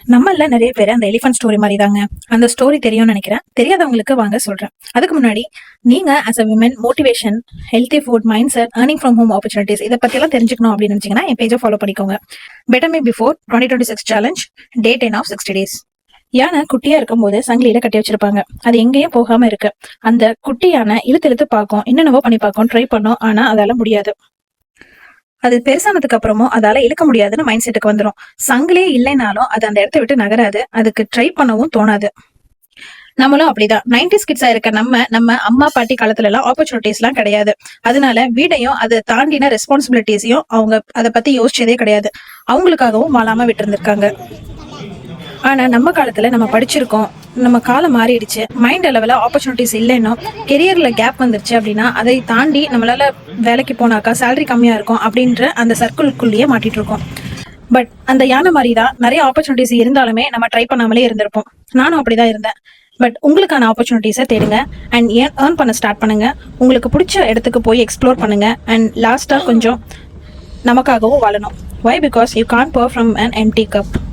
நம்மள நிறைய பேர் அந்த எலிஃபன்ட் ஸ்டோரி மாதிரி தாங்க. அந்த ஸ்டோரி தெரியும்னு நினைக்கிறேன். தெரியாதவங்களுக்கு வாங்க சொல்றேன். அதுக்கு முன்னாடி நீங்க as a women motivation, healthy food, mind set, earning from home opportunities இதை பத்தி எல்லாம் தெரிஞ்சுக்கணும் அப்படின்னு நினைச்சீங்கன்னா என் பேஜை ஃபாலோ பண்ணிக்கோங்க. Better me before 2026 challenge day 10 of 60 days. யானை குட்டியா இருக்கும்போது சங்கிலியில கட்டி வச்சிருப்பாங்க. அது எங்கேயும் போகாம இருக்கு. அந்த குட்டி யானை இழுத்து இழுத்து பார்க்கும், என்னென்னவோ பண்ணி பார்க்கும், ட்ரை பண்ணும். ஆனா அதால முடியாது. அது பெருசானதுக்கு அப்புறமும் அதால இழுக்க முடியாதுன்னு மைண்ட் செட்டுக்கு வந்துடும். சங்கிலே இல்லைனாலும் அது அந்த இடத்த விட்டு நகராது. அதுக்கு ட்ரை பண்ணவும் தோணாது. நம்மளும் அப்படிதான். 90s கிட்ஸா இருக்க நம்ம அம்மா பாட்டி காலத்துல எல்லாம் ஆப்பர்ச்சுனிட்டிஸ் எல்லாம் கிடையாது. அதனால வீடையும் அதை தாண்டின ரெஸ்பான்சிபிலிட்டிஸையும் அவங்க அதை பத்தி யோசிச்சதே கிடையாது. அவங்களுக்காகவும் வாழாம விட்டு இருந்திருக்காங்க. ஆனா நம்ம காலத்துல நம்ம படிச்சிருக்கோம், நம்ம காலம் மாறிடுச்சு, மைண்ட் அளவுல ஆப்பர்ச்சுனிட்டிஸ் இல்லைன்னா, கெரியர்ல கேப் வந்துருச்சு அப்படின்னா அதை தாண்டி நம்மளால வேலைக்கு போனாக்கா சேலரி கம்மியா இருக்கும் அப்படின்ற அந்த சர்க்கிள்குள்ளேயே மாட்டிட்டு இருக்கோம். பட் அந்த யானை மாதிரி தான் நிறைய ஆப்பர்ச்சுனிட்டிஸ் இருந்தாலுமே நம்ம ட்ரை பண்ணாமலே இருந்திருப்போம். நானும் அப்படிதான் இருந்தேன். பட் உங்களுக்கான ஆப்பர்ச்சுனிட்டிஸை தேடுங்க அண்ட் ஏர்ன் பண்ண ஸ்டார்ட் பண்ணுங்க. உங்களுக்கு பிடிச்ச இடத்துக்கு போய் எக்ஸ்ப்ளோர் பண்ணுங்க. அண்ட் லாஸ்டா கொஞ்சம் நமக்காகவும் வாழணும். Why? Because you can't pour from an empty cup.